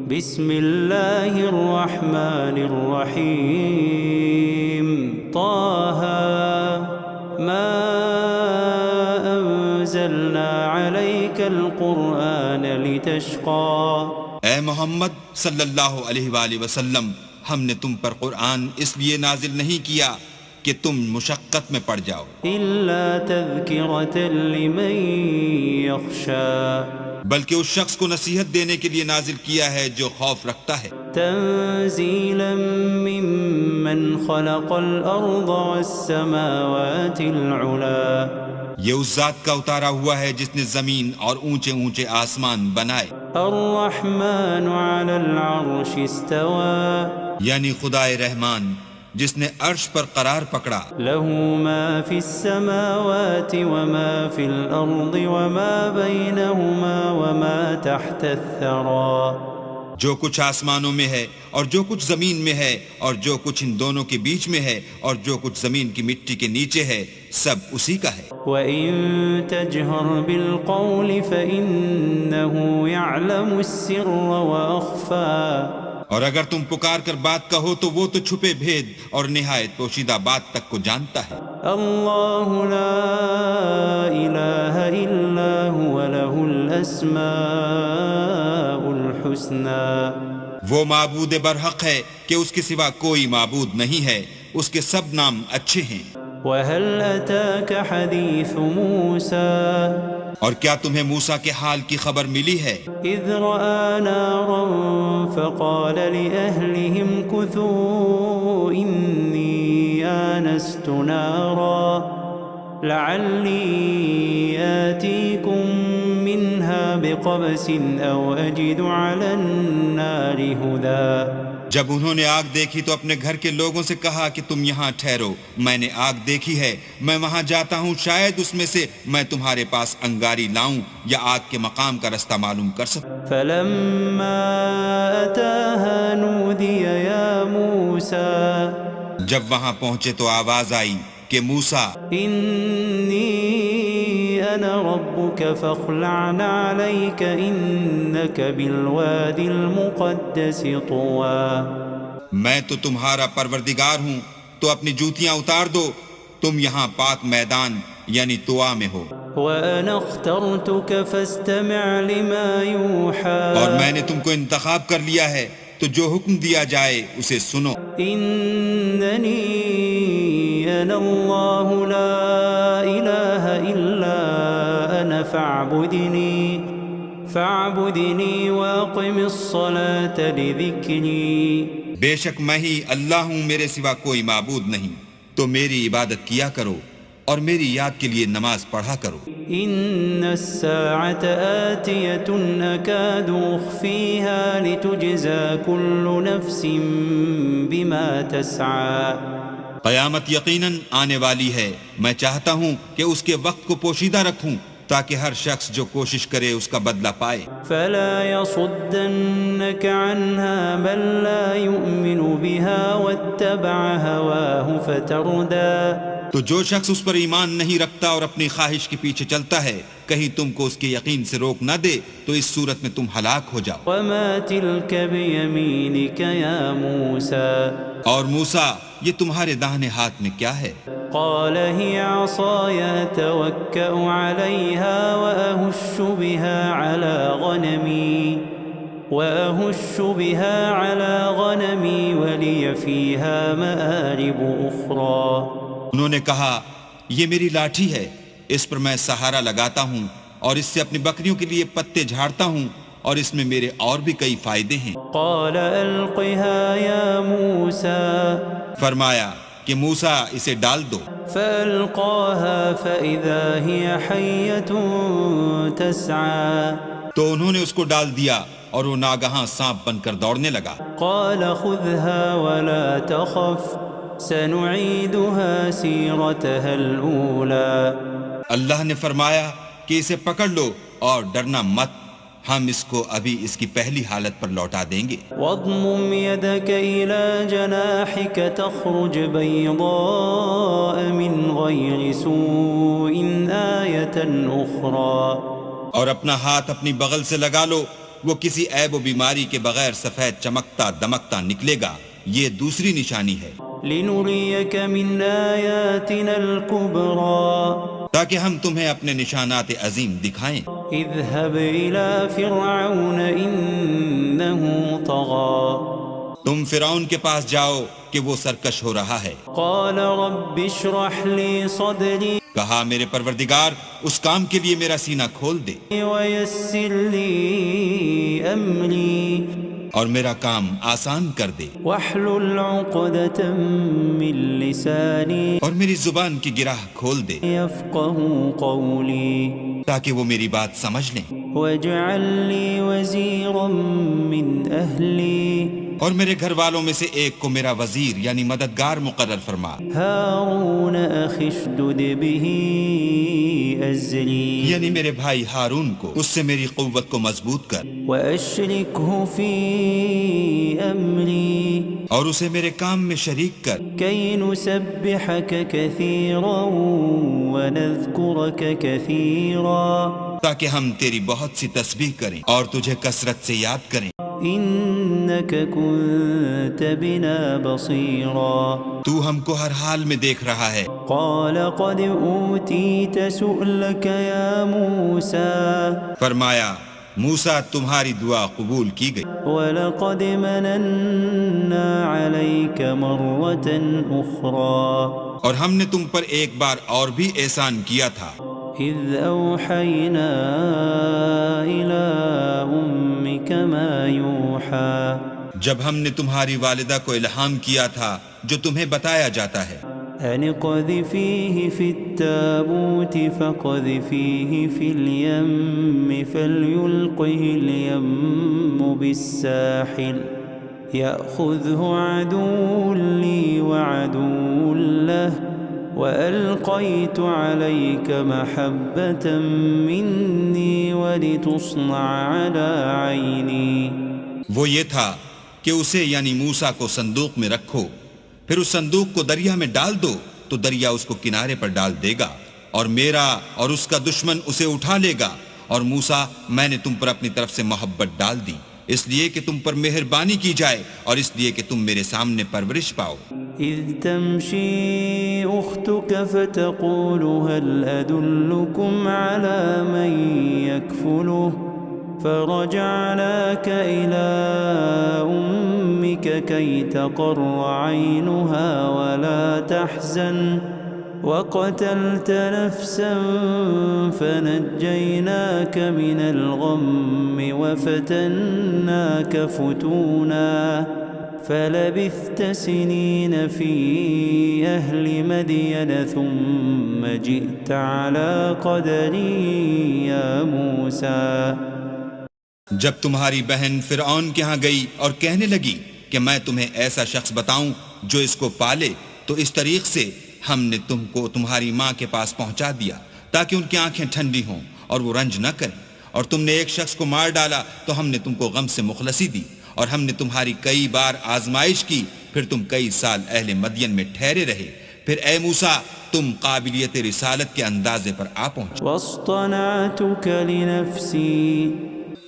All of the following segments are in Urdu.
بسم اللہ الرحمن الرحیم طه ما انزلنا علیک القرآن لتشقى۔ اے محمد صلی اللہ علیہ وآلہ وسلم، ہم نے تم پر قرآن اس لیے نازل نہیں کیا کہ تم مشقت میں پڑ جاؤ، الا تذکرۃ لمن یخشی، بلکہ اس شخص کو نصیحت دینے کے لیے نازل کیا ہے جو خوف رکھتا ہے، تنزیلا ممن خلق الارض والسماوات العلا، یہ اس ذات کا اتارا ہوا ہے جس نے زمین اور اونچے اونچے آسمان بنائے، الرحمن علی العرش استوى، یعنی خدائے رحمان جس نے عرش پر قرار پکڑا، له ما في السماوات وما في الأرض وما بينهما وما تحت الثرى، جو کچھ آسمانوں میں ہے اور جو کچھ زمین میں ہے اور جو کچھ ان دونوں کے بیچ میں ہے اور جو کچھ زمین کی مٹی کے نیچے ہے، سب اسی کا ہے۔ وَإِن تَجْهَرْ بِالْقَوْلِ فَإِنَّهُ يَعْلَمُ السِّرَّ وَأَخْفَى، اور اگر تم پکار کر بات کہو تو وہ تو چھپے بھید اور نہایت پوشیدہ بات تک کو جانتا ہے۔ اللہ لا الہ الا هو له الاسماء الحسنى، وہ معبود برحق ہے کہ اس کے سوا کوئی معبود نہیں ہے، اس کے سب نام اچھے ہیں۔ وَهَلْ أَتَاكَ حَدِيثُ مُوسَى، اور کیا تمہیں موسیٰ کے حال کی خبر ملی ہے؟ إِذْ رَأَى نَارًا فَقَالَ لِأَهْلِهِمْ كُثُوا إِنِّي آنَسْتُ نَارًا لَعَلِّي آتِيكُم مِّنْهَا بِقَبَسٍ أَوْ أَجِدُ عَلَى النَّارِ هُدًى، جب انہوں نے آگ دیکھی تو اپنے گھر کے لوگوں سے کہا کہ تم یہاں ٹھہرو، میں نے آگ دیکھی ہے، میں وہاں جاتا ہوں، شاید اس میں سے میں تمہارے پاس انگاری لاؤں یا آگ کے مقام کا رستہ معلوم کر سکوں۔ فَلَمَّا أَتَاهَا نُودِيَ يَا مُوسَى، جب وہاں پہنچے تو آواز آئی کہ موسیٰ، إِنِّي أَنَا رَبُّكَ فَاخْلَعْ عَلَيْكَ إِنَّكَ بِالْوَادِ الْمُقَدَّسِ طُوًى، میں تو تمہارا پروردگار ہوں، تو اپنی جوتیاں اتار دو، تم یہاں پاک میدان یعنی طوا میں ہو، وَأَنَا اخْتَرْتُكَ فَاسْتَمِعْ لِمَا يُوحَىٰ، اور میں نے تم کو انتخاب کر لیا ہے تو جو حکم دیا جائے اسے سنو۔ إِنَّنِي أَنَا اللَّهُ لَا إِلَٰهَ إِلَّا أَنَا فَاعْبُدْنِي وَأَقِمِ الصَّلَاةَ لِذِكْرِي، بے شک میں ہی اللہ ہوں، میرے سوا کوئی معبود نہیں، تو میری عبادت کیا کرو اور میری یاد کے لیے نماز پڑھا کرو۔ إِنَّ السَّاعَةَ آتِيَةٌ أَكَادُ أُخْفِيهَا لِتُجْزَىٰ كُلُّ نَفْسٍ بِمَا تَسْعَىٰ، قیامت یقیناً آنے والی ہے، میں چاہتا ہوں کہ اس کے وقت کو پوشیدہ رکھوں تاکہ ہر شخص جو کوشش کرے اس کا بدلہ پائے۔ فَلَا يَصُدَّنَّكَ عَنْهَا مَن لَّا يُؤْمِنُ بِهَا وَاتَّبَعَ هَوَاهُ فَتَرْدَىٰ، تو جو شخص اس پر ایمان نہیں رکھتا اور اپنی خواہش کے پیچھے چلتا ہے، کہیں تم کو اس کے یقین سے روک نہ دے تو اس صورت میں تم ہلاک ہو جاؤ۔ وَمَا تِلْكَ بِيَمِينِكَ يَا مُوسَىٰ، اور موسیٰ یہ تمہارے داہنے ہاتھ میں کیا ہے؟ قال هي عصاي أتوكأ عليها وأهش بها على غنمي ولي فيها مآرب أخرى، انہوں نے کہا یہ میری لاٹھی ہے، اس پر میں سہارا لگاتا ہوں اور اس سے اپنی بکریوں کے لیے پتے جھاڑتا ہوں اور اس میں میرے اور بھی کئی فائدے ہیں۔ قال ألقها يا موسى، فرمایا کہ موسیٰ اسے ڈال دو، فألقاها فإذا هي حية تسعى، تو انہوں نے اس کو ڈال دیا اور وہ ناگہاں سانپ بن کر دوڑنے لگا۔ قال خذها ولا تخف سنعيدها سيرتها الأولى، اللہ نے فرمایا کہ اسے پکڑ لو اور ڈرنا مت، ہم اس کو ابھی اس کی پہلی حالت پر لوٹا دیں گے۔ واضمم يدك إلى جناحك تخرج بيضاء من غير سوء آية أخرى، اور اپنا ہاتھ اپنی بغل سے لگا لو، وہ کسی عیب و بیماری کے بغیر سفید چمکتا دمکتا نکلے گا، یہ دوسری نشانی ہے، لنريك من آياتنا الكبرى تاکہ ہم تمہیں اپنے نشانات عظیم دکھائیں۔ اذهب إلى فرعون إنه طغى تم فرعون کے پاس جاؤ کہ وہ سرکش ہو رہا ہے۔ قال رب اشرح لي صدري کہا میرے پروردگار اس کام کے لیے میرا سینہ کھول دے ويسر لي أمري اور میرا کام آسان کر دے، واحلل عقدة من لساني اور میری زبان کی گرہ کھول دے يفقهوا قولي تاکہ وہ میری بات سمجھ لیں، واجعل لي وزيرا من أهلي اور میرے گھر والوں میں سے ایک کو میرا وزیر یعنی مددگار مقرر فرما، هارون أخي اشدد به أزري یعنی میرے بھائی ہارون کو اس سے میری قوت کو مضبوط کر وأشركه في أمري اور اسے میرے کام میں شریک کر، كي نسبحك كثيرا ونذكرك كثيرا تاکہ ہم تیری بہت سی تسبیح کریں اور تجھے کثرت سے یاد کریں، إنك كنت بنا بصيرا تو ہم کو ہر حال میں دیکھ رہا ہے۔ قال قد أوتيت سؤلك يا موسى فرمایا موسیٰ تمہاری دعا قبول کی گئی، ولقد مننا عليك مرة أخرى اور ہم نے تم پر ایک بار اور بھی احسان کیا تھا، إذ أوحينا إلى أمك ما يوحى جب ہم نے تمہاری والدہ کو الہام کیا تھا جو تمہیں بتایا جاتا ہے، أن اقذفيه في التابوت فاقذفيه في اليم فليلقه اليم بالساحل يأخذه عدو لي وعدو له وألقيت عليك محبة مني ولتصنع على عيني وہ یہ تھا کہ اسے یعنی موسیٰ کو صندوق میں رکھو، پھر اس صندوق کو دریا میں ڈال دو تو دریا اس کو کنارے پر ڈال دے گا، اور میرا اور اس کا دشمن اسے اٹھا لے گا، اور موسیٰ میں نے تم پر اپنی طرف سے محبت ڈال دی، اس لیے کہ تم پر مہربانی کی جائے اور اس لیے کہ تم میرے سامنے پرورش پاؤ۔ إذ تمشي أختك فتقول هل أدلكم على من يكفله فرجعناك إلى أمك كي تقر عينها ولا تحزن وقتلت نفسا فنجيناك من الغم وفتناك فتونا فلبثت سنين في أهل مدين ثم جئت على قدر يا موسى جب تمہاری بہن فرعون کے ہاں گئی اور کہنے لگی کہ میں تمہیں ایسا شخص بتاؤں جو اس کو پالے، تو اس طریق سے ہم نے تم کو تمہاری ماں کے پاس پہنچا دیا تاکہ ان کی آنکھیں ٹھنڈی ہوں اور وہ رنج نہ کریں، اور تم نے ایک شخص کو مار ڈالا تو ہم نے تم کو غم سے مخلصی دی، اور ہم نے تمہاری کئی بار آزمائش کی، پھر تم کئی سال اہل مدین میں ٹھہرے رہے، پھر اے موسیٰ تم قابلیت رسالت کے اندازے پر آ پہنچے، واصطنعتك لنفسي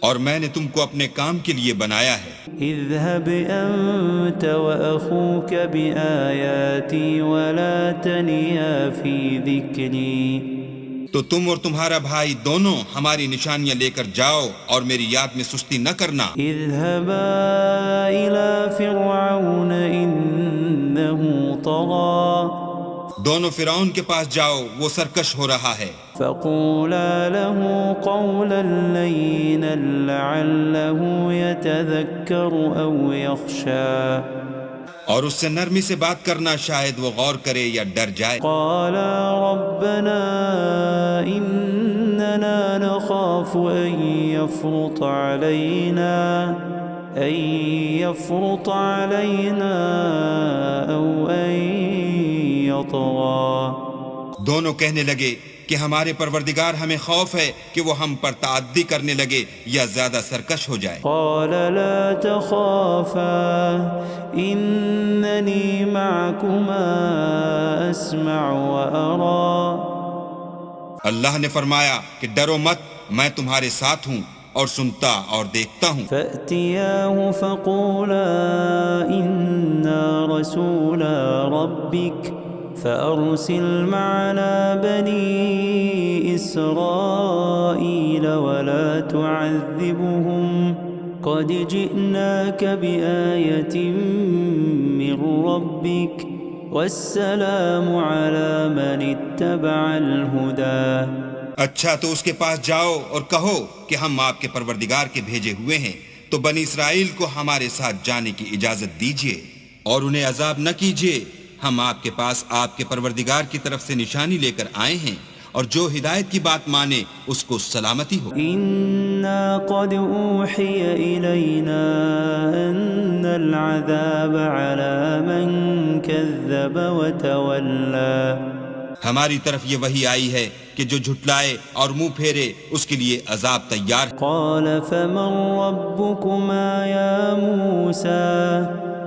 اور میں نے تم کو اپنے کام کے لیے بنایا ہے، اذهب أنت وأخوك بآياتي ولا تنيا في ذكري تو تم اور تمہارا بھائی دونوں ہماری نشانیاں لے کر جاؤ اور میری یاد میں سستی نہ کرنا۔ اذهبا إلى فرعون إنه طغى دونوں فرعون کے پاس جاؤ، وہ سرکش ہو رہا ہے، فقولا له قولا لينا لعله يتذكر أو يخشى اور اس سے نرمی سے بات کرنا، شاید وہ غور کرے یا ڈر جائے۔ قالا ربنا إننا نخاف أن يفرط علينا أو أن يطغى دونوں کہنے لگے کہ ہمارے پروردگار ہمیں خوف ہے کہ وہ ہم پر تعدی کرنے لگے یا زیادہ سرکش ہو جائے۔ قال لا تخافا إنني معكما أسمع وأرى اللہ نے فرمایا کہ ڈرو مت، میں تمہارے ساتھ ہوں اور سنتا اور دیکھتا ہوں۔ فأتياه فقولا إنا رسولا ربك فأرسل معنا بني إسرائيل ولا تعذبهم قد جئناك بآية من ربك والسلام على من اتبع الهدى۔ اچھا تو اس کے پاس جاؤ اور کہو کہ ہم آپ کے پروردگار کے بھیجے ہوئے ہیں، تو بنی اسرائیل کو ہمارے ساتھ جانے کی اجازت دیجیے اور انہیں عذاب نہ کیجیے۔ ہم آپ کے پاس آپ کے پروردگار کی طرف سے نشانی لے کر آئے ہیں، اور جو ہدایت کی بات مانے اس کو سلامتی ہو۔ إنا قد أوحي إلينا أن العذاب على من كذب وتولى۔ ہماری طرف یہ وحی آئی ہے کہ جو جھٹلائے اور منہ پھیرے اس کے لیے عذاب تیار ہے۔ قال فمن ربكما يا موسى؟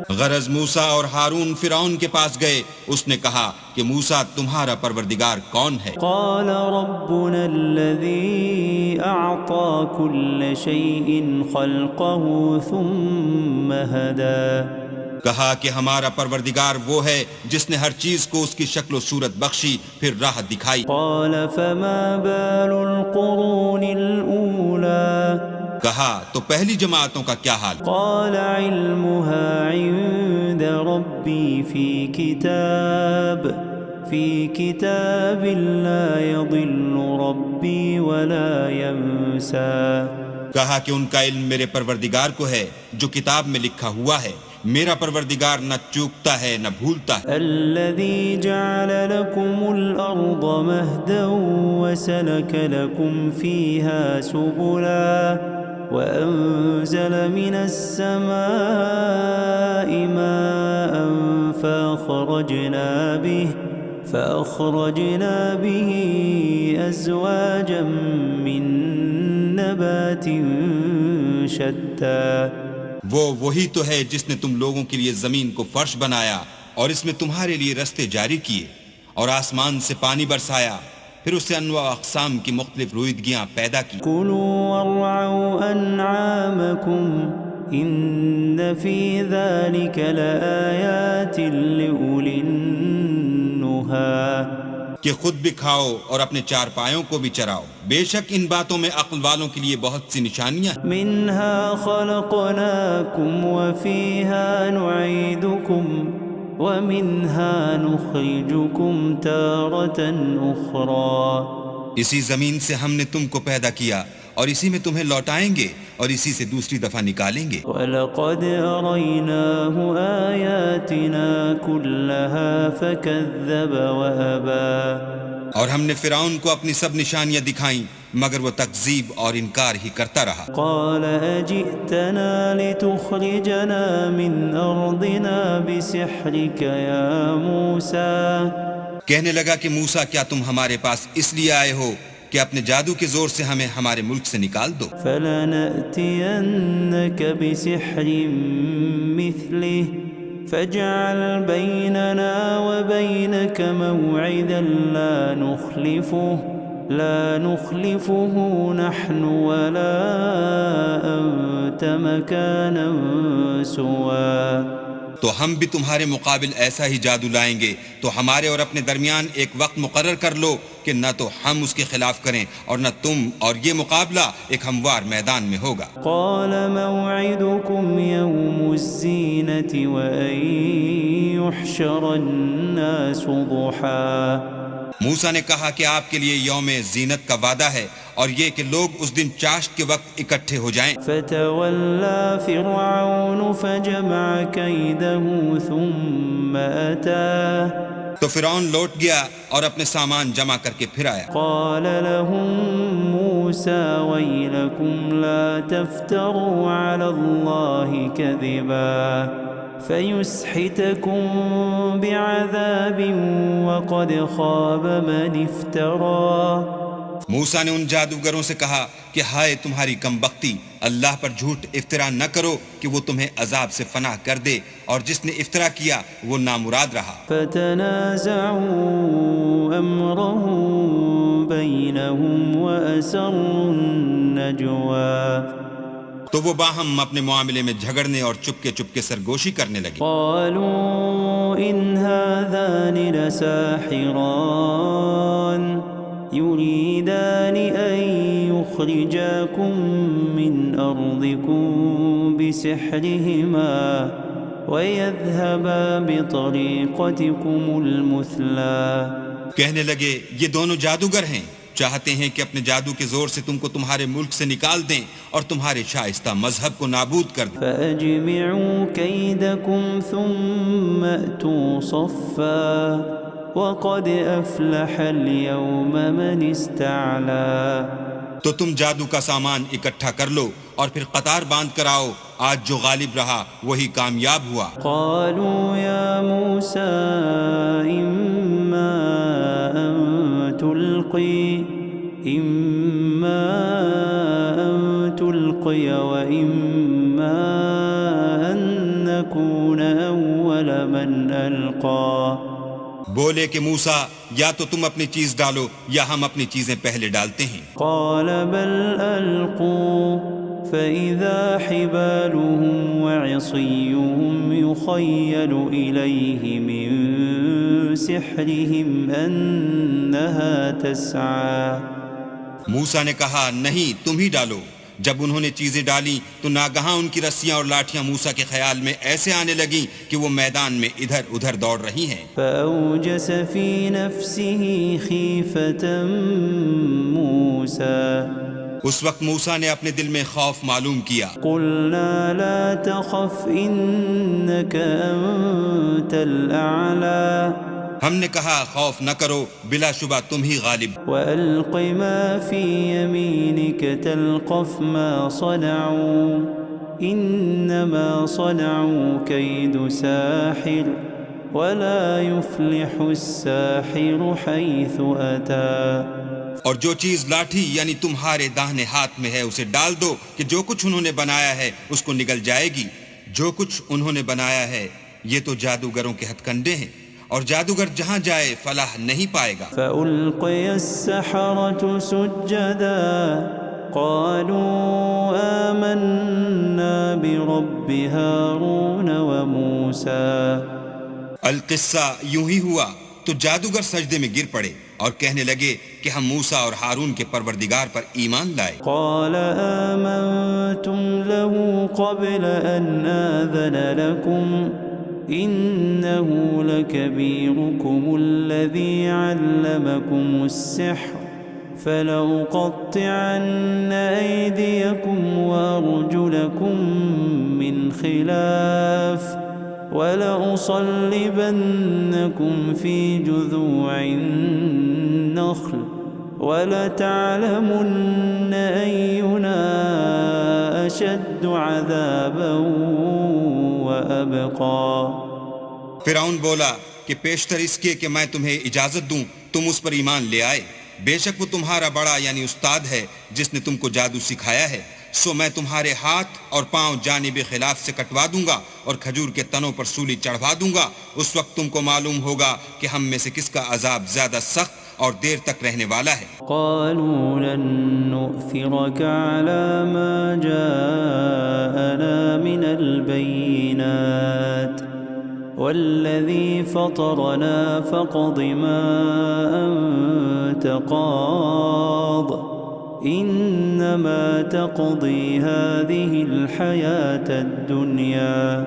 غرض موسیٰ اور ہارون فرعون کے پاس گئے، اس نے کہا کہ موسیٰ تمہارا پروردگار کون ہے؟ قال ربنا الذي أعطى كل شيء خلقه ثم هدى۔ کہا کہ ہمارا پروردگار وہ ہے جس نے ہر چیز کو اس کی شکل و صورت بخشی پھر راہ دکھائی۔ قال فما بال القرون الأولى؟ کہا تو پہلی جماعتوں کا کیا حال؟ قال علمها عند ربي في كتاب لا يضل ربي ولا ينسى۔ کہا کہ ان کا علم میرے پروردگار کو ہے جو کتاب میں لکھا ہوا ہے، میرا پروردگار نہ چوکتا ہے نہ بھولتا ہے۔ الذي جعل لكم الأرض مهدا وسلك لكم فيها سبلا وأنزل من السماء ماء فأخرجنا به أزواجا من نبات شتى۔ وہی تو ہے جس نے تم لوگوں کے لیے زمین کو فرش بنایا اور اس میں تمہارے لیے رستے جاری کیے، اور آسمان سے پانی برسایا، پھر اس سے انواع اقسام کی مختلف رویدگیاں پیدا کی۔ كلوا وارعوا أنعامكم إن في ذلك لآيات لأولي النهى۔ کہ خود بھی کھاؤ اور اپنے چار پایوں کو بھی چراؤ، بے شک ان باتوں میں عقل والوں کے لیے بہت سی نشانیاں ہیں۔ منها خلقناكم وفيها نعيدكم ومنها نخرجكم تارة أخرى۔ اسی زمین سے ہم نے تم کو پیدا کیا اور اسی میں تمہیں لوٹائیں گے اور اسی سے دوسری دفعہ نکالیں گے۔ وَلَقَدْ أَرَيْنَاهُ آيَاتِنَا كُلَّهَا فَكَذَّبَ وَأَبَى۔ اور ہم نے فرعون کو اپنی سب نشانیاں دکھائیں مگر وہ تکذیب اور انکار ہی کرتا رہا۔ قَالَ أَجِئْتَنَا لِتُخْرِجَنَا مِنْ أَرْضِنَا بِسِحْرِكَ يَا مُوسَى۔ کہنے لگا کہ موسیٰ کیا تم ہمارے پاس اس لیے آئے ہو کہ اپنے جادو کے زور سے ہمیں ہمارے ملک سے نکال دو؟ فَلَنَأْتِيَنَّكَ بِسِحْرٍ مِثْلِهِ فَاجْعَلْ بَيْنَنَا وَبَيْنَكَ مَوْعِدًا لا نخلفه نحن ولا أنت مكانا سوا۔ تو ہم بھی تمہارے مقابل ایسا ہی جادو لائیں گے، تو ہمارے اور اپنے درمیان ایک وقت مقرر کر لو کہ نہ تو ہم اس کے خلاف کریں اور نہ تم، اور یہ مقابلہ ایک ہموار میدان میں ہوگا۔ قال موعدكم يوم الزينة وأن يحشر الناس ضحى۔ موسیٰ نے کہا کہ آپ کے لیے یوم زینت کا وعدہ ہے اور یہ کہ لوگ اس دن چاشت کے وقت اکٹھے ہو جائیں۔ فتولى فرعون فجمع كيده ثم أتى۔ تو فرعون لوٹ گیا اور اپنے سامان جمع کر کے پھر آیا۔ قال لهم موسى ويلكم لا تفتروا على الله كذبا فيسحتكم بعذاب وقد خاب من افترى۔ موسیٰ نے ان جادوگروں سے کہا کہ ہائے تمہاری کم بختی، اللہ پر جھوٹ افطرا نہ کرو کہ وہ تمہیں عذاب سے فنا کر دے، اور جس نے افطرا کیا وہ نامراد رہا۔ فتنازعوا أمرهم بينهم وأسروا النجوى تو وہ باہم اپنے معاملے میں جھگڑنے اور چپکے چپکے سرگوشی کرنے لگے. قالوا إن هذان لساحران يريدان أن يخرجاكم من أرضكم بسحرهما ويذهبا بطريقتكم المثلى. کہنے لگے یہ دونوں جادوگر ہیں، چاہتے ہیں کہ اپنے جادو کے زور سے تم کو تمہارے ملک سے نکال دیں اور تمہارے شائستہ مذہب کو نابود کر دیں. فأجمعوا كيدكم ثم أتوا صفا وقد أفلح اليوم من استعلى. تو تم جادو کا سامان اکٹھا کر لو اور پھر قطار باندھ کر آؤ، آج جو غالب رہا وہی کامیاب ہوا. قالوا يا موسى إما أن تلقي وإما أن نكون أول من ألقى. بولے کہ موسیٰ یا تو تم اپنی چیز ڈالو یا ہم اپنی چیزیں پہلے ڈالتے ہیں. قال بل ألقوا فإذا حبالهم وعصيهم يخيل إليه من سحرهم أنها تسعى. موسیٰ نے کہا نہیں تم ہی ڈالو. جب انہوں نے چیزیں ڈالی تو ناگہاں ان کی رسیاں اور لاٹھیاں موسیٰ کے خیال میں ایسے آنے لگیں کہ وہ میدان میں ادھر ادھر دوڑ رہی ہیں. فأوجس في نفسه خيفة موسى. اس وقت موسیٰ نے اپنے دل میں خوف معلوم کیا. قلنا لا تخف إنك أنت الأعلى. ہم نے کہا خوف نہ کرو، بلا شبہ تم ہی غالب. وألق ما في يمينك تلقف ما صنعوا إنما صنعوا كيد ساحر ولا يفلح الساحر حيث أتى. اور جو چیز لاٹھی یعنی تمہارے داہنے ہاتھ میں ہے اسے ڈال دو کہ جو کچھ انہوں نے بنایا ہے اس کو نگل جائے گی. جو کچھ انہوں نے بنایا ہے یہ تو جادوگروں کے ہتھ کنڈے ہیں، اور جادوگر جہاں جائے فلاح نہیں پائے گا. فألقي السحرة سجدا قالوا آمنا برب هارون وموسى. القصہ یوں ہی ہوا تو جادوگر سجدے میں گر پڑے اور کہنے لگے کہ ہم موسیٰ اور ہارون کے پروردگار پر ایمان لائے. قال آمنتم له قبل أن آذن لكم إنه لكبيركم الذي علمكم السحر فلأقطعن أيديكم وأرجلكم من خلاف ولأصلبنكم في جذوع النخل ولتعلمن أينا أشد عذابا وأبقى. فرعون بولا کہ پیشتر اس کے کہ میں تمہیں اجازت دوں تم اس پر ایمان لے آئے. بے شک وہ تمہارا بڑا یعنی استاد ہے جس نے تم کو جادو سکھایا ہے. سو میں تمہارے ہاتھ اور پاؤں جانب خلاف سے کٹوا دوں گا اور کھجور کے تنوں پر سولی چڑھوا دوں گا. اس وقت تم کو معلوم ہوگا کہ ہم میں سے کس کا عذاب زیادہ سخت اور دیر تک رہنے والا ہے. قالوا لن نؤثرك على ما جاءنا من البينات والذي فطرنا فاقض ما أنت قاض إنما تقضي هذه الحياة الدنيا.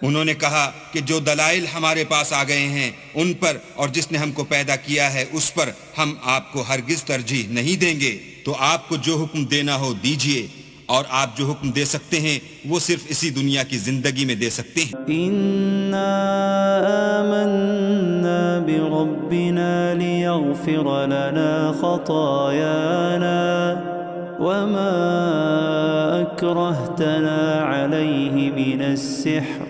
انہوں نے کہا کہ جو دلائل ہمارے پاس آ گئے ہیں ان پر اور جس نے ہم کو پیدا کیا ہے اس پر ہم آپ کو ہرگز ترجیح نہیں دیں گے. تو آپ کو جو حکم دینا ہو دیجئے، اور آپ جو حکم دے سکتے ہیں وہ صرف اسی دنیا کی زندگی میں دے سکتے ہیں. إنا آمنا بربنا ليغفر لنا خطايانا وما أكرهتنا عليه من السحر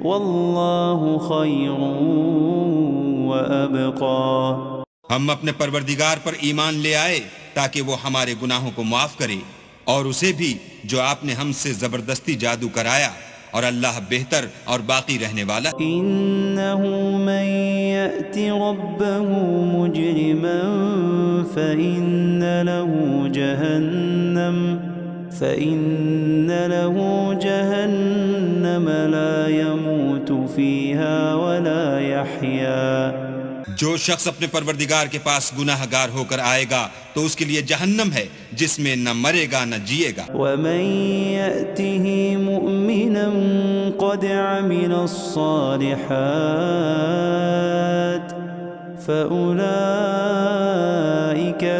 والله خير وأبقى. ہم اپنے پروردگار پر ایمان لے آئے تاکہ وہ ہمارے گناہوں کو معاف کرے، اور اسے بھی جو آپ نے ہم سے زبردستی جادو کرایا، اور اللہ بہتر اور باقی رہنے والا. إنه من يأت ربه مجرما فإن له جهنم لا يموت فيها ولا يحيا. جو شخص اپنے پروردگار کے پاس گناہ گار ہو کر آئے گا تو اس کے لیے جہنم ہے جس میں نہ مرے گا نہ جیے گا. ومن يأته مؤمنا قد عمل الصالحات فأولئك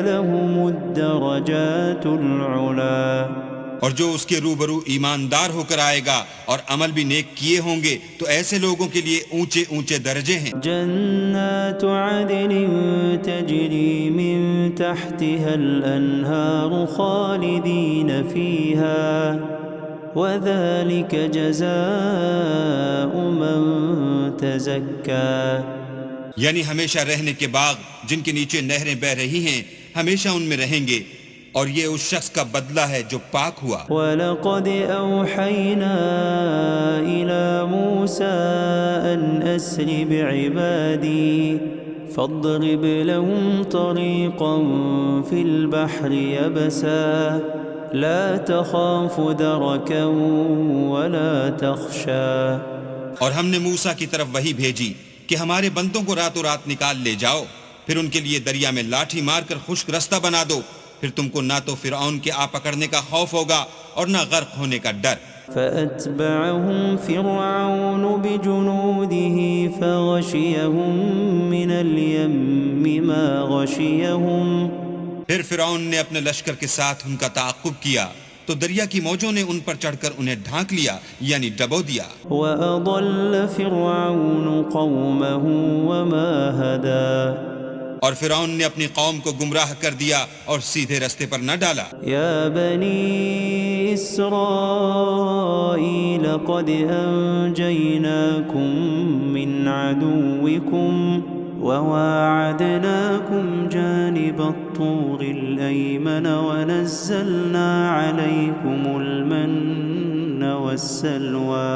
لهم الدرجات العلا. اور جو اس کے روبرو ایماندار ہو کر آئے گا اور عمل بھی نیک کیے ہوں گے تو ایسے لوگوں کے لیے اونچے اونچے درجے ہیں. جنات عدن تجری من تحتها الانہار خالدین فیہا وذلك جزاء من تزکا. یعنی ہمیشہ رہنے کے باغ جن کے نیچے نہریں بہ رہی ہیں ہمیشہ ان میں رہیں گے اور یہ اس شخص کا بدلہ ہے جو پاک ہوا. وَلَقَدْ أَوْحَيْنَا إِلَى مُوسَىٰ أَنْ أَسْرِ بِعِبَادِي فَاضْرِبْ لَهُمْ طَرِيقًا فِي الْبَحْرِ يَبَسًا لَا تَخَافُ دَرَكًا وَلَا تَخْشَىٰ. اور ہم نے موسیٰ کی طرف وحی بھیجی کہ ہمارے بندوں کو راتوں رات نکال لے جاؤ، پھر ان کے لیے دریا میں لاٹھی مار کر خشک رستہ بنا دو، پھر تم کو نہ تو فرعون کے آ پکڑنے کا خوف ہوگا اور نہ غرق ہونے کا ڈر. فَأَتْبَعَهُمْ فِرْعَوْنُ بِجُنُودِهِ فَغَشِيَهُمْ مِنَ الْيَمِّ مَا غَشِيَهُمْ. پھر فرعون نے اپنے لشکر کے ساتھ ان کا تعاقب کیا تو دریا کی موجوں نے ان پر چڑھ کر انہیں ڈھانک لیا یعنی ڈبو دیا. وَأَضَلَّ فِرْعَوْنُ قَوْمَهُ وَمَا هَدَىٰ. اور فرعون نے اپنی قوم کو گمراہ کر دیا اور سیدھے رستے پر نہ ڈالا. یا بنی اسرائیل قد انجیناکم من عدوکم وواعدناکم جانب الطور الایمن ونزلنا علیکم المن والسلوى.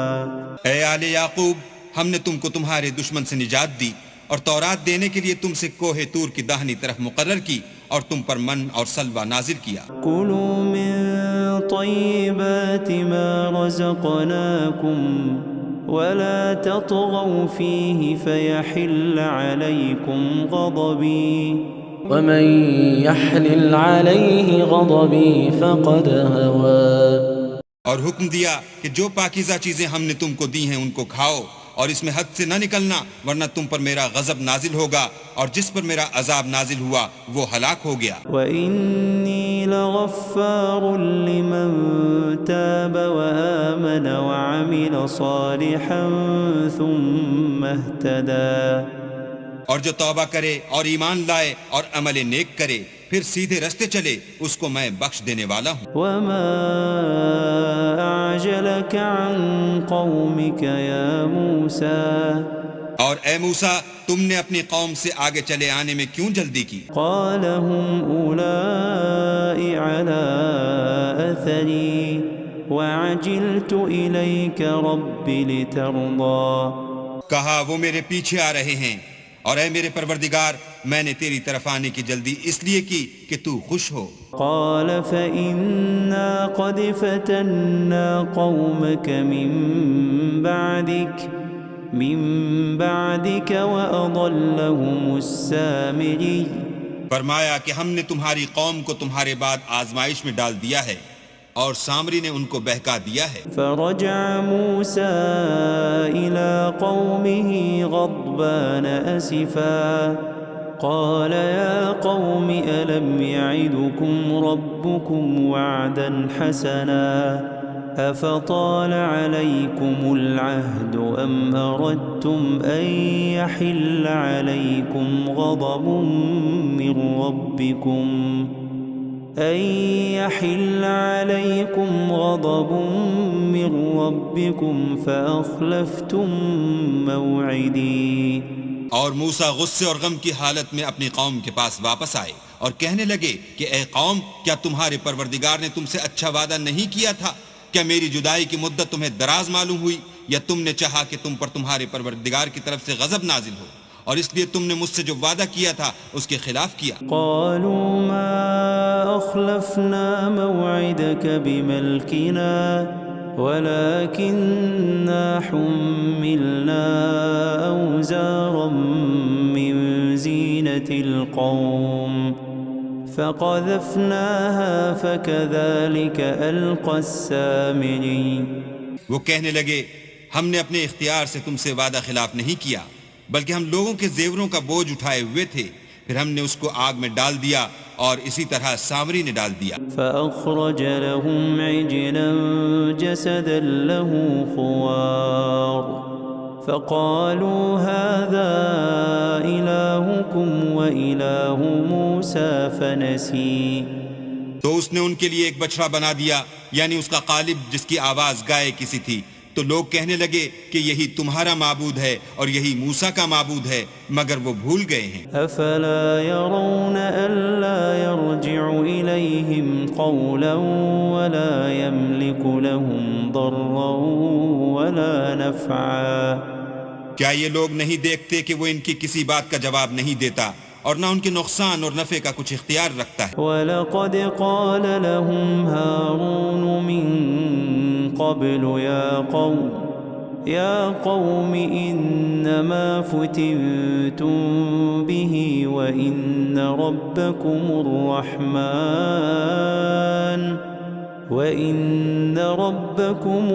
اے آل یعقوب، ہم نے تم کو تمہارے دشمن سے نجات دی اور تورات دینے کے لیے تم سے کوہ طور کی داہنی طرف مقرر کی اور تم پر من اور سلوہ نازل کیا. کلوا من طیبات ما رزقناکم ولا تطغوا فیہ فیحل علیکم غضبی. ومن يحلل عليه غضبي فقد هوى. اور حکم دیا کہ جو پاکیزہ چیزیں ہم نے تم کو دی ہیں ان کو کھاؤ اور اس میں حد سے نہ نکلنا ورنہ تم پر میرا غضب نازل ہوگا اور جس پر میرا عذاب نازل ہوا وہ ہلاک ہو گیا. وَإِنِّي لَغَفَّارٌ لِّمَن تَابَ وَآمَنَ وَعَمِلَ صَالِحًا ثُمَّ اهْتَدَىٰ. اور جو توبہ کرے اور ایمان لائے اور عمل نیک کرے پھر سیدھے رستے چلے اس کو میں بخش دینے والا ہوں. وَمَا أَعْجَلَكَ عَن قَوْمِكَ يَا مُوسَىٰ. اور اے موسیٰ تم نے اپنی قوم سے آگے چلے آنے میں کیوں جلدی کی؟ قَالَ هُمْ أُولَاءِ عَلَىٰ أَثَرِي وَعَجِلْتُ إِلَيْكَ رَبِّ لِتَرْضَىٰ. کہا وہ میرے پیچھے آ رہے ہیں اور اے میرے پروردگار میں نے تیری طرف آنے کی جلدی اس لیے کی کہ تو خوش ہو. قال فإنا قد فتنا قومك من بعدك وأضلهم السامري. فرمایا کہ ہم نے تمہاری قوم کو تمہارے بعد آزمائش میں ڈال دیا ہے اور سامری نے ان کو بہکا دیا ہے. فرجع موسى إلى قومه غضبان أسفا قال يا قوم ألم يعدكم ربكم وعدا حسنا أفطال عليكم العهد أم أردتم أن يحل عليكم غضب من ربكم فأخلفتم موعدي. اور موسیٰ غصے اور غم کی حالت میں اپنی قوم کے پاس واپس آئے اور کہنے لگے کہ اے قوم، کیا تمہارے پروردگار نے تم سے اچھا وعدہ نہیں کیا تھا؟ کیا میری جدائی کی مدت تمہیں دراز معلوم ہوئی یا تم نے چاہا کہ تم پر تمہارے پروردگار کی طرف سے غضب نازل ہو اور اس لیے تم نے مجھ سے جو وعدہ کیا تھا اس کے خلاف کیا۔ قالوا ما أخلفنا موعدك بملكنا ولكننا حملنا أوزارا من زينة القوم فقذفناها فكذلك ألقى السامري۔ وہ کہنے لگے ہم نے اپنے اختیار سے تم سے وعدہ خلاف نہیں کیا، بلکہ ہم لوگوں کے زیوروں کا بوجھ اٹھائے ہوئے تھے، پھر ہم نے اس کو آگ میں ڈال دیا اور اسی طرح سامری نے ڈال دیا۔ فأخرج لهم عجلا جسدا له خوار فقالوا هذا إلهكم وإله موسى فنسي۔ تو اس نے ان کے لیے ایک بچڑا بنا دیا، یعنی اس کا قالب جس کی آواز گائے کسی تھی، تو لوگ کہنے لگے کہ یہی تمہارا معبود ہے اور یہی موسیٰ کا معبود ہے، مگر وہ بھول گئے ہیں۔ أفلا يرون ألا يرجع إليهم قولا ولا يملك لهم ضرا ولا نفعا۔ کیا یہ لوگ نہیں دیکھتے کہ وہ ان کی کسی بات کا جواب نہیں دیتا اور نہ ان کے نقصان اور نفع کا کچھ اختیار رکھتا ہے؟ وَلَقَدْ قَالَ لَهُمْ هَارُونُ مِنْ قَبْلُ يَا قَوْمِ إِنَّمَا فُتِنْتُمْ بِهِ وَإِنَّ رَبَّكُمُ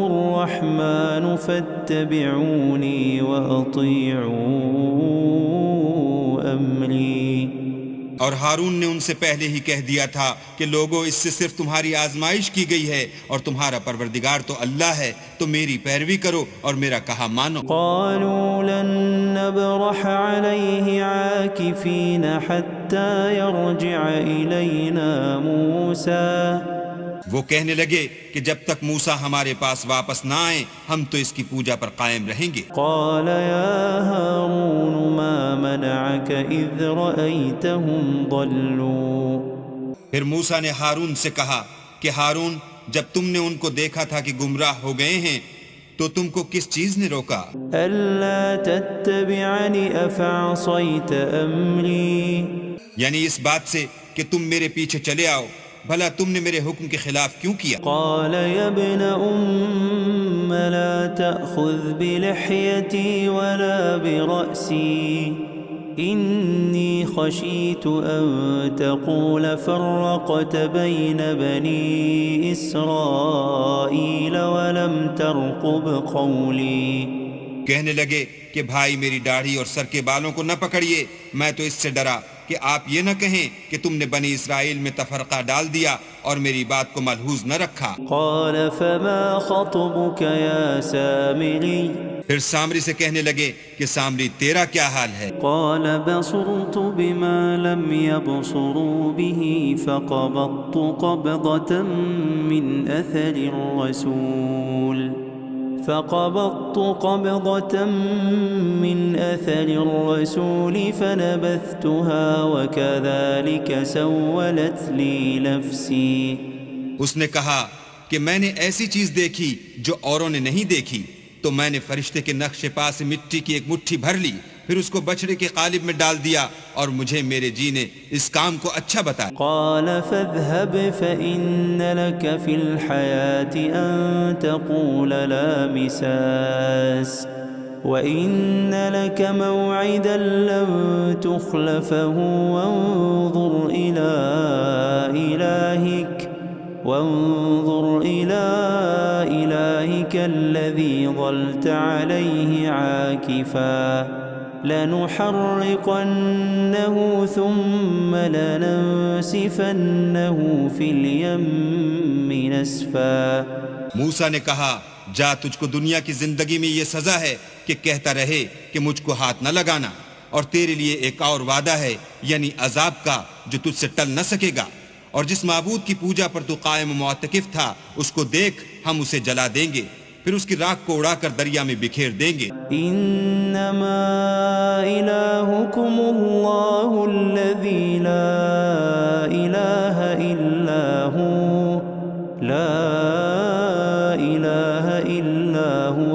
الرَّحْمَنُ فَاتَّبِعُونِي وَأَطِيعُوا أَمْرِي۔ اور ہارون نے ان سے پہلے ہی کہہ دیا تھا کہ لوگوں اس سے صرف تمہاری آزمائش کی گئی ہے اور تمہارا پروردگار تو اللہ ہے، تو میری پیروی کرو اور میرا کہا مانو۔ قالوا لن نبرح عليه عاكفين حتى يرجع إلينا موسى۔ وہ کہنے لگے کہ جب تک موسیٰ ہمارے پاس واپس نہ آئیں ہم تو اس کی پوجا پر قائم رہیں گے۔ قال يا هارون ما منعك إذ رأيتهم ضلوا۔ پھر موسیٰ نے ہارون سے کہا کہ ہارون، جب تم نے ان کو دیکھا تھا کہ گمراہ ہو گئے ہیں تو تم کو کس چیز نے روکا؟ ألا تتبعني أفعصيت أمري۔ یعنی اس بات سے کہ تم میرے پیچھے چلے آؤ، بھلا تم نے میرے حکم کے خلاف کیوں کیا؟ قال يا ابن أم لا تأخذ بلحيتي ولا برأسي إني خشيت أن تقول فرقت بين بني إسرائيل ولم ترقب قولي۔ کہنے لگے کہ بھائی میری داڑھی اور سر کے بالوں کو نہ پکڑیے، میں تو اس سے ڈرا کہ آپ یہ نہ کہیں کہ تم نے بنی اسرائیل میں تفرقہ ڈال دیا اور میری بات کو ملحوظ نہ رکھا۔ قال فما خطبك يا سامري۔ پھر سامری سے کہنے لگے کہ سامری تیرا کیا حال ہے؟ قال بصرت بما لم يبصروا به فقبضت قبضة من أثر الرسول فنبذتها وكذلك سولت لي نفسي۔ اس نے کہا کہ میں نے ایسی چیز دیکھی جو اوروں نے نہیں دیکھی، تو میں نے فرشتے کے نقش پا سے مٹی کی ایک مٹھی بھر لی، پھر اس کو بچڑے کے قالب میں ڈال دیا اور مجھے میرے جی نے اس کام کو اچھا بتایا۔ قال فاذهب فإن لك في الحياة أن تقول لا مساس وإن لك موعدا لن تخلفه وانظر إلى إلهك الذي ظلت عليه عاكفا لنحرقنه ثم لننسفنه في اليم نسفا۔ موسیٰ نے کہا جا، تجھ کو دنیا کی زندگی میں یہ سزا ہے کہ کہتا رہے کہ مجھ کو ہاتھ نہ لگانا، اور تیرے لیے ایک اور وعدہ ہے یعنی عذاب کا جو تجھ سے ٹل نہ سکے گا، اور جس معبود کی پوجا پر تو قائم و معتکف تھا اس کو دیکھ، ہم اسے جلا دیں گے، پھر اس کی راکھ کو اڑا کر دریا میں بکھیر دیں گے۔ انما الہکم اللہ الذی لا الہ الا هو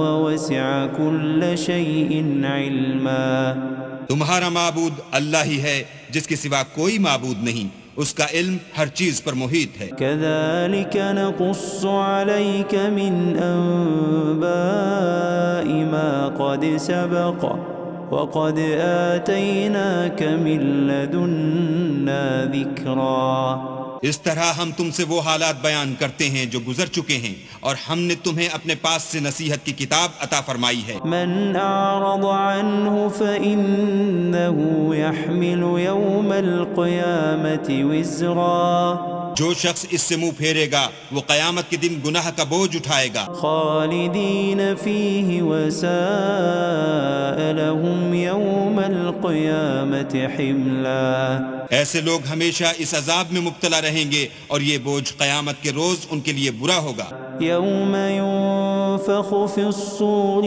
وسع كل شيء علما. تمہارا معبود اللہ ہی ہے جس کے سوا کوئی معبود نہیں، اس کا علم ہر چیز پر محیط ہے. كذلك نقص عليك من أنباء ما قد سبق وقد آتيناك من لدنا ذكرا. اس طرح ہم تم سے وہ حالات بیان کرتے ہیں جو گزر چکے ہیں، اور ہم نے تمہیں اپنے پاس سے نصیحت کی کتاب عطا فرمائی ہے. من أعرض عنه فإنه يحمل يوم القيامة وزرا. جو شخص اس سے منہ پھیرے گا وہ قیامت کے دن گناہ کا بوجھ اٹھائے گا. خالدين فيه وساء لهم يوم القيامة حملا. ایسے لوگ ہمیشہ اس عذاب میں مبتلا رہیں گے اور یہ بوجھ قیامت کے روز ان کے لیے برا ہوگا. يوم ينفخ في الصور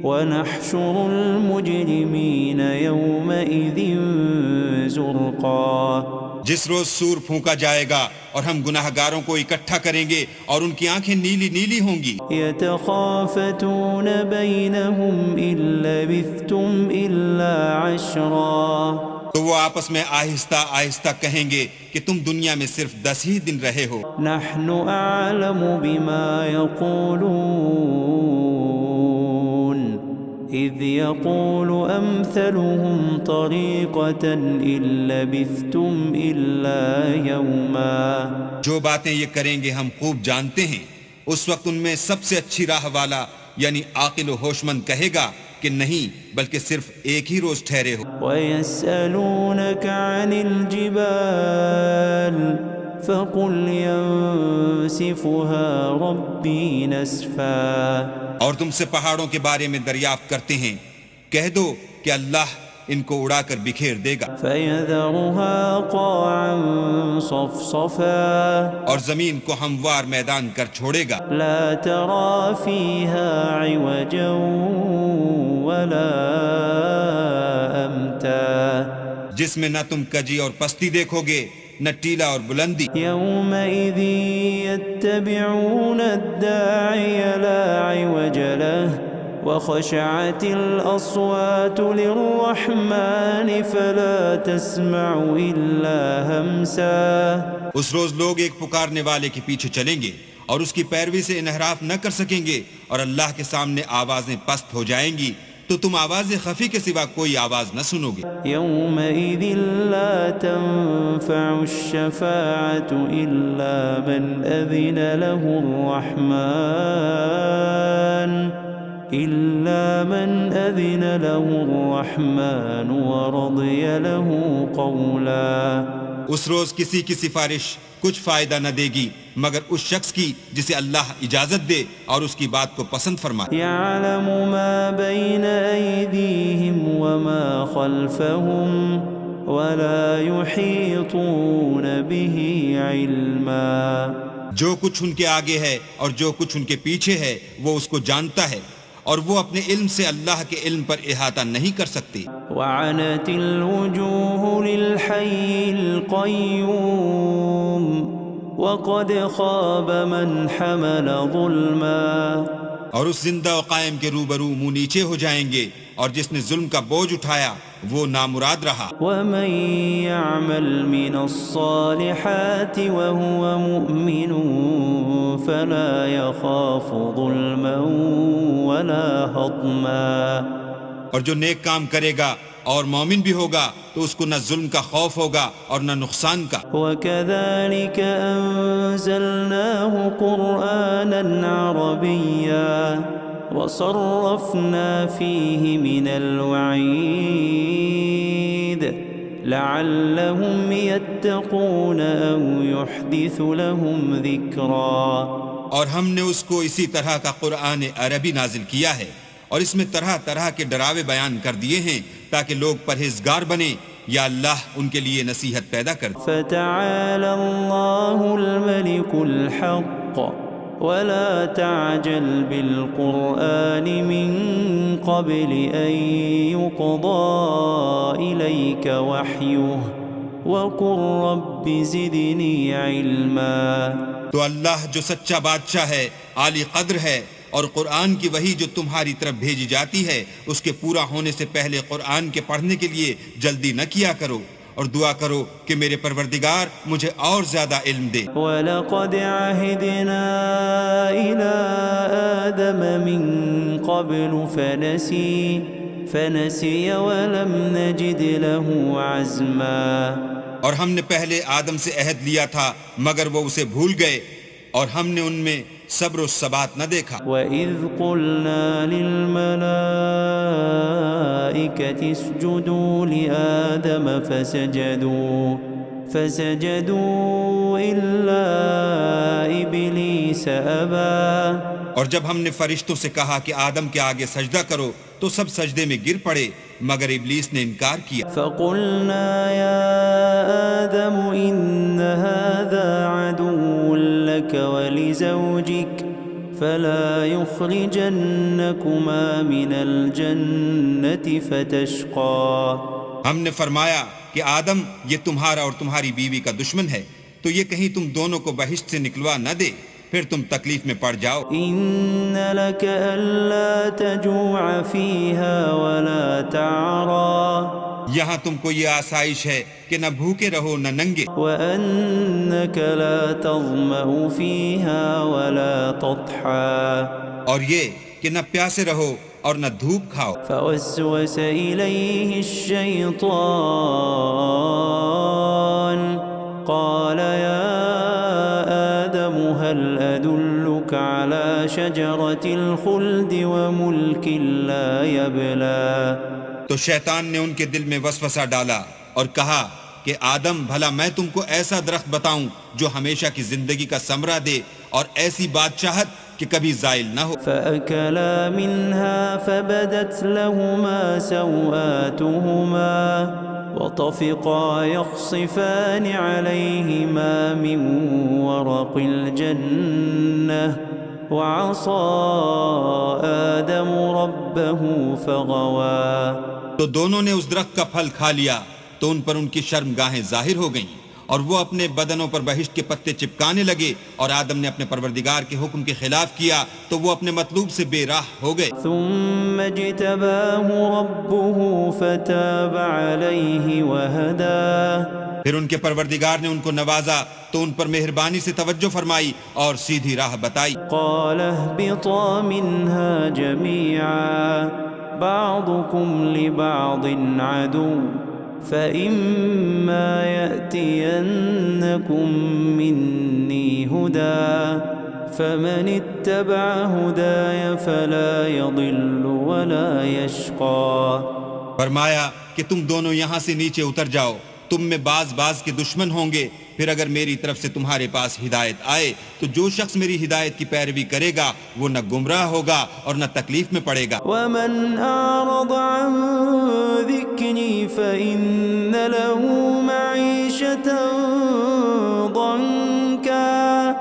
ونحشر المجرمين يومئذ زرقا. جس روز سور پھونکا جائے گا اور ہم گناہ گاروں کو اکٹھا کریں گے اور ان کی آنکھیں نیلی نیلی ہوں گی. يتخافتون بينهم إن لبثتم إلا عشرا. تو وہ آپس میں آہستہ آہستہ کہیں گے کہ تم دنیا میں صرف 10 ہی دن رہے ہو. نحن أعلم بما يقولون إذ يقول أمثلهم طريقة إن لبثتم إلا يوما. جو باتیں یہ کریں گے ہم خوب جانتے ہیں. اس وقت ان میں سب سے اچھی راہ والا یعنی عاقل و ہوش مند کہے گا کہ نہیں بلکہ صرف ایک ہی روز ٹھہرے ہو. وَيَسْأَلُونَكَ عَنِ الْجِبَالِ فَقُلْ يَنسِفُهَا رَبِّي نَسْفًا. اور تم سے پہاڑوں کے بارے میں دریافت کرتے ہیں، کہہ دو کہ اللہ ان کو اڑا کر بکھیر دے گا. فَيَذَرُهَا قَاعًا صَفْصَفًا. اور زمین کو ہموار میدان کر چھوڑے گا. لَا تَرَى فِيهَا عِوَجًا وَلَا أَمْتًا. جس میں نہ تم کجی اور پستی دیکھو گے نہ ٹیلا اور بلندی. يَوْمَئِذٍ يَتَّبِعُونَ الدَّاعِيَ لَا عِوَجَ لَهُ وَخَشَعَتِ الْأَصْوَاتُ لِلرَّحْمَنِ فَلَا تَسْمَعُ إِلَّا هَمْسًا. اس روز لوگ ایک پکارنے والے کے پیچھے چلیں گے اور اس کی پیروی سے انحراف نہ کر سکیں گے، اور اللہ کے سامنے آوازیں پست ہو جائیں گی تو تم آواز خفی کے سوا کوئی آواز نہ سنو گے. يَوْمَئِذٍ لَا تَنفَعُ الشَّفَاعَةُ إِلَّا مَنْ أَذِنَ له الرَّحْمَنُ وَرَضِيَ لَهُ قَوْلًا. اس روز کسی کی سفارش کچھ فائدہ نہ دے گی مگر اس شخص کی جسے اللہ اجازت دے اور اس کی بات کو پسند فرمائے. يَعْلَمُ مَا بَيْنَ أَيْدِيهِمْ وَمَا خَلْفَهُمْ وَلَا يُحِيطُونَ بِهِ عِلْمًا. جو کچھ ان کے آگے ہے اور جو کچھ ان کے پیچھے ہے وہ اس کو جانتا ہے، اور وہ اپنے علم سے اللہ کے علم پر احاطہ نہیں کر سکتی. وَعَنَتِ الْوُجُوهُ لِلْحَيِّ الْقَيُّومِ وَقَدْ خَابَ مَنْ حَمَلَ ظُلْمًا. اور اس زندہ و قائم کے روبرو منہ نیچے ہو جائیں گے، اور جس نے ظلم کا بوجھ اٹھایا وہ نامراد رہا. وَمَن يَعْمَلْ مِنَ الصَّالِحَاتِ وَهُوَ مُؤْمِنٌ فَلَا يَخَافُ ظُلْمًا وَلَا هَضْمًا. اور جو نیک کام کرے گا اور مومن بھی ہوگا تو اس کو نہ ظلم کا خوف ہوگا اور نہ نقصان کا. وَكَذَلِكَ أَنزَلْنَاهُ قُرْآنًا عَرَبِيًّا وَصَرَّفْنَا فِيهِ مِنَ الْوَعِيدِ لَعَلَّهُمْ يَتَّقُونَ أَوْ يُحْدِثُ لَهُمْ ذِكْرًا. اور ہم نے اس کو اسی طرح کا قرآن عربی نازل کیا ہے اور اس میں طرح طرح کے ڈراوے بیان کر دیے ہیں تاکہ لوگ پرہیزگار بنیں یا اللہ ان کے لیے نصیحت پیدا کر دے. فَتَعَالَى اللَّهُ الْمَلِكُ الْحَقُّ وَلَا تَعْجَلْ بِالْقُرْآنِ مِنْ قَبْلِ أَنْ يُقْضَى إِلَيْكَ وَحْيُهُ وَقُلْ رَبِّ زِدْنِي عِلْمًا. تو اللہ جو سچا بادشاہ ہے، عالی قدر ہے، اور قرآن کی وحی جو تمہاری طرف بھیجی جاتی ہے اس کے پورا ہونے سے پہلے قرآن کے پڑھنے کے لیے جلدی نہ کیا کرو، اور دعا کرو کہ میرے پروردگار مجھے اور زیادہ علم دے۔ وَلَقَدْ عَهِدْنَا إِلَىٰ آدَمَ مِن قَبْلُ فَنَسِيَ وَلَمْ نَجِدْ لَهُ عَزْمًا۔ اور ہم نے پہلے آدم سے عہد لیا تھا مگر وہ اسے بھول گئے، اور ہم نے ان میں صبر و ثبات نہ دیکھا۔ وَإِذْ قُلْنَا لِلْمَلَائِكَةِ اسْجُدُوا لِآدَمَ فَسَجَدُوا إِلَّا إِبْلِيسَ أَبَى۔ اور جب ہم نے فرشتوں سے کہا کہ آدم کے آگے سجدہ کرو تو سب سجدے میں گر پڑے مگر ابلیس نے انکار کیا۔ فَقُلْنَا يَا آدَمُ إِنَّ هَذَا عَدُوٌّ لَكَ وَلِزَوْجِكَ فَلَا يُخْرِجَنَّكُمَا مِنَ الْجَنَّةِ فَتَشْقَى۔ ہم نے فرمایا کہ آدم یہ تمہارا اور تمہاری بیوی کا دشمن ہے، تو یہ کہیں تم دونوں کو بہشت سے نکلوا نہ دے، پھر تم تکلیف میں پڑ جاؤ۔ إِنَّ لَكَ أَلَّا تَجُوعَ فِيهَا وَلَا تَعْرَىٰ۔ یہاں تم کو یہ آسائش ہے کہ نہ بھوکے رہو نہ ننگے، وَأَنَّكَ لَا تَظْمَأُ فِيهَا وَلَا تَضْحَىٰ۔ اور یہ کہ نہ پیاسے رہو اور نہ دھوپ کھاؤ۔ فَوَسْوَسَ إِلَيْهِ الشَّيْطَانُ قَالَ يَا آدَمُ هَلْ أَدُلُّكَ عَلَىٰ شَجَرَةِ الْخُلْدِ وَمُلْكٍ لَا يَبْلَىٰ۔ تو شیطان نے ان کے دل میں وسوسہ ڈالا اور کہا کہ آدم بھلا میں تم کو ایسا درخت بتاؤں جو ہمیشہ کی زندگی کا ثمرہ دے اور ایسی بادشاہت کہ کبھی زائل نہ ہو۔ فَأَكَلَا مِنْهَا فَبَدَتْ لَهُمَا سَوْآتُهُمَا وَطَفِقَا يَخْصِفَانِ عَلَيْهِمَا مِنْ وَرَقِ الْجَنَّةِ وَعَصَىٰ آدَمُ رَبَّهُ فَغَوَىٰ۔ تو دونوں نے اس درخت کا پھل کھا لیا تو ان پر ان کی شرمگاہیں ظاہر ہو گئیں، اور وہ اپنے بدنوں پر بہشت کے پتے چپکانے لگے، اور آدم نے اپنے پروردگار کے حکم کے خلاف کیا تو وہ اپنے مطلوب سے بے راہ ہو گئے۔ ثُمَّ اجْتَبَاهُ رَبُّهُ فَتَابَ عَلَيْهِ وَهَدَىٰ۔ پھر ان کے پروردگار نے ان کو نوازا تو ان پر مہربانی سے توجہ فرمائی اور سیدھی راہ بتائی۔ قَالَ اهْبِطَا مِنْهَا جَمِيعًا بَعْضُكُمْ لِبَعْضٍ عَدُوٌّ فَإِمَّا يَأْتِيَنَّكُم مِّنِّي هُدًى فَمَنِ اتَّبَعَ هُدَايَ فَلَا يَضِلُّ وَلَا يَشْقَىٰ۔ فرمایا کہ تم دونوں یہاں سے نیچے اتر جاؤ، تم میں بعض کے دشمن ہوں گے، پھر اگر میری طرف سے تمہارے پاس ہدایت آئے تو جو شخص میری ہدایت کی پیروی کرے گا وہ نہ گمراہ ہوگا اور نہ تکلیف میں پڑے گا۔ وَمَنْ أَعْرَضَ عَنْ ذِكْرِي فَإِنَّ لَهُ مَعِيشَةً ضَنكًا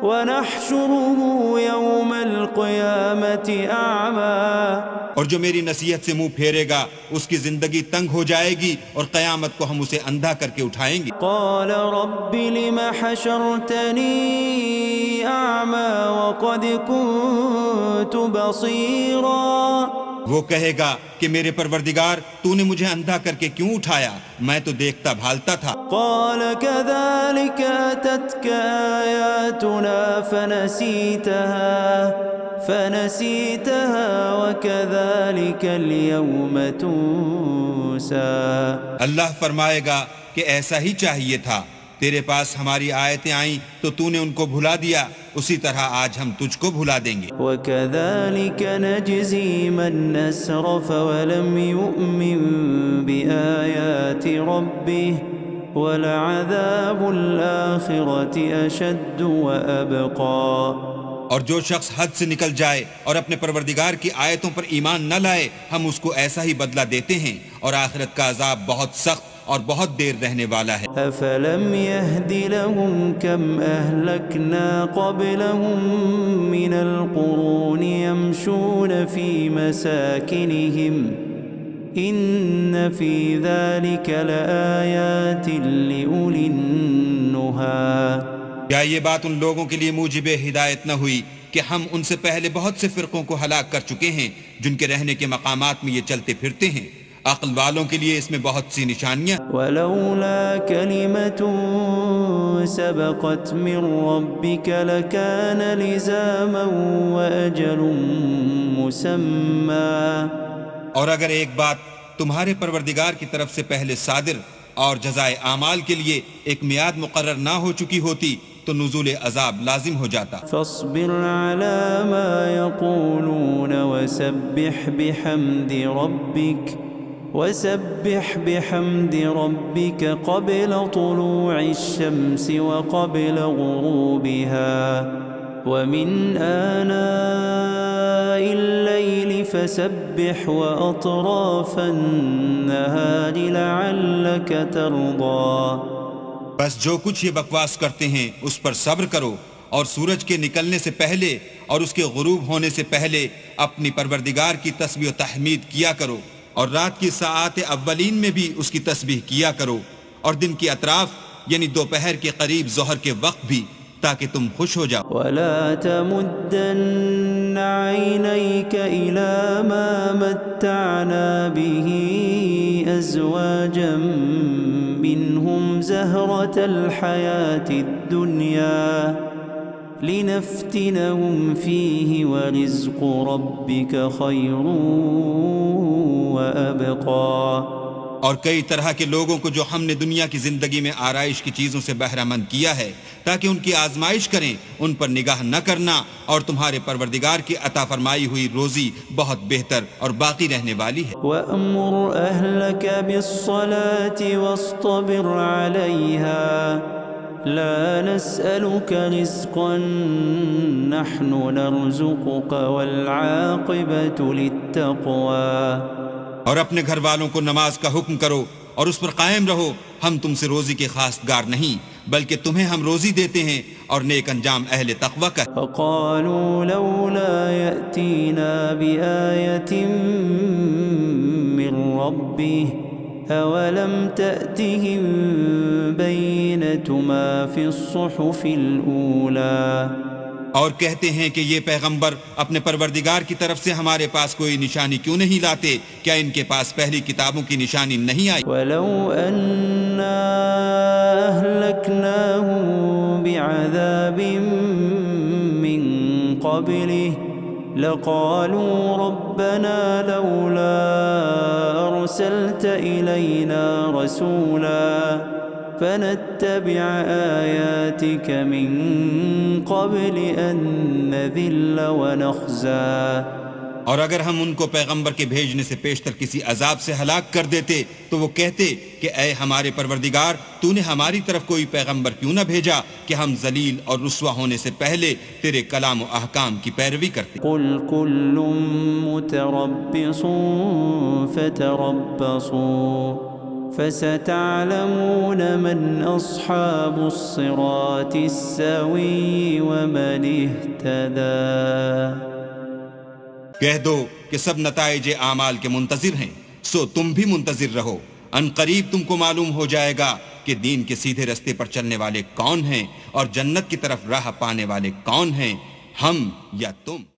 وَنَحْشُرُهُ يَوْمَ الْقِيَامَةِ أَعْمَىٰ۔ اور جو میری نصیحت سے منہ پھیرے گا اس کی زندگی تنگ ہو جائے گی اور قیامت کو ہم اسے اندھا کر کے اٹھائیں گے۔ قَالَ رَبِّ لِمَ حَشَرْتَنِي أَعْمَىٰ وَقَدْ كُنتُ بَصِيرًا۔ وہ کہے گا کہ میرے پروردگار تو نے مجھے اندھا کر کے کیوں اٹھایا، میں تو دیکھتا بھالتا تھا۔ قَالَ كَذَٰلِكَ أَتَتْكَ آيَاتُنَا فَنَسِيتَهَا وَكَذَٰلِكَ الْيَوْمَ تُنسَىٰ۔ اللہ فرمائے گا کہ ایسا ہی چاہیے تھا، تیرے پاس ہماری آیتیں آئیں تو تو نے ان کو بھلا دیا، اسی طرح آج ہم تجھ کو بھلا دیں گے۔ وَكَذَٰلِكَ نَجْزِي مَنْ أَسْرَفَ وَلَمْ يُؤْمِن بِآيَاتِ رَبِّهِ وَلَعَذَابُ الْآخِرَةِ أَشَدُّ وَأَبْقَىٰ۔ اور جو شخص حد سے نکل جائے اور اپنے پروردگار کی آیتوں پر ایمان نہ لائے ہم اس کو ایسا ہی بدلہ دیتے ہیں، اور آخرت کا عذاب بہت سخت اور بہت دیر رہنے والا ہے۔ أَفَلَمْ يَهْدِ لَهُمْ كَمْ أَهْلَكْنَا قَبْلَهُم مِّنَ الْقُرُونِ يَمْشُونَ فِي مَسَاكِنِهِمْ إِنَّ فِي ذَلِكَ لَآيَاتٍ لِأُولِي النُّهَىٰ۔ کیا یہ بات ان لوگوں کے لیے موجب ہدایت نہ ہوئی کہ ہم ان سے پہلے بہت سے فرقوں کو ہلاک کر چکے ہیں جن کے رہنے کے مقامات میں یہ چلتے پھرتے ہیں؟ عقل والوں کے لیے اس میں بہت سی نشانیاں۔ ولولا كلمة سبقت من ربك لكان لزاما وأجل مسمى۔ اور اگر ایک بات تمہارے پروردگار کی طرف سے پہلے صادر اور جزائے اعمال کے لیے ایک میعاد مقرر نہ ہو چکی ہوتی تو نزول عذاب لازم ہو جاتا۔ فاصبر على ما يقولون وسبح بحمد ربك قبل طلوع الشمس وقبل غروبها ومن آناء الليل فسبح وأطراف النهار لعلك ترضى۔ بس جو کچھ یہ بکواس کرتے ہیں اس پر صبر کرو، اور سورج کے نکلنے سے پہلے اور اس کے غروب ہونے سے پہلے اپنی پروردگار کی تسبیح و تحمید کیا کرو، اور رات کی ساعات اولین میں بھی اس کی تسبیح کیا کرو، اور دن کی اطراف یعنی دوپہر کے قریب ظہر کے وقت بھی، تاکہ تم خوش ہو جاؤ۔ ولا تمدن عينيك إلى ما متعنا به أزواجا منهم زهرة الحياة الدنيا لنفتنهم فيه ورزق ربك خير وأبقى۔ اور کئی طرح کے لوگوں کو جو ہم نے دنیا کی زندگی میں آرائش کی چیزوں سے بہرہ مند کیا ہے تاکہ ان کی آزمائش کریں، ان پر نگاہ نہ کرنا، اور تمہارے پروردگار کی عطا فرمائی ہوئی روزی بہت بہتر اور باقی رہنے والی ہے۔ وَأْمُرْ أَهْلَكَ بِالصَّلَاةِ وَاصْطَبِرْ عَلَيْهَا لَا نَسْأَلُكَ رِزْقًا نَحْنُ نَرْزُقُكَ وَالْعَاقِبَةُ لِلتَّقْوَى۔ اور اپنے گھر والوں کو نماز کا حکم کرو اور اس پر قائم رہو، ہم تم سے روزی کے خواستگار نہیں بلکہ تمہیں ہم روزی دیتے ہیں، اور نیک انجام اہل تقوی کا۔ فقالوا لولا يأتينا بآية من ربه أولم تأتهم بينة ما في الصحف الأولى۔ اور کہتے ہیں کہ یہ پیغمبر اپنے پروردگار کی طرف سے ہمارے پاس کوئی نشانی کیوں نہیں لاتے؟ کیا ان کے پاس پہلی کتابوں کی نشانی نہیں آئی؟ وَلَوْ أَنَّا أَهْلَكْنَاهُمْ بِعَذَابٍ مِّن قَبْلِهِ لَقَالُوا رَبَّنَا لَوْلَا أَرْسَلْتَ إِلَيْنَا رَسُولًا فنتبع آياتك من قبل أن نذل ونخزى۔ اور اگر ہم ان کو پیغمبر کے بھیجنے سے پیشتر کسی عذاب سے ہلاک کر دیتے تو وہ کہتے کہ اے ہمارے پروردگار، تو نے ہماری طرف کوئی پیغمبر کیوں نہ بھیجا کہ ہم ذلیل اور رسوا ہونے سے پہلے تیرے کلام و احکام کی پیروی کرتے۔ قل كل متربص فتربصوا فستعلمون من أصحاب الصراط السوي ومن اهتدى۔ کہہ دو کہ سب نتائج اعمال کے منتظر ہیں، سو تم بھی منتظر رہو، ان قریب تم کو معلوم ہو جائے گا کہ دین کے سیدھے رستے پر چلنے والے کون ہیں اور جنت کی طرف راہ پانے والے کون ہیں، ہم یا تم۔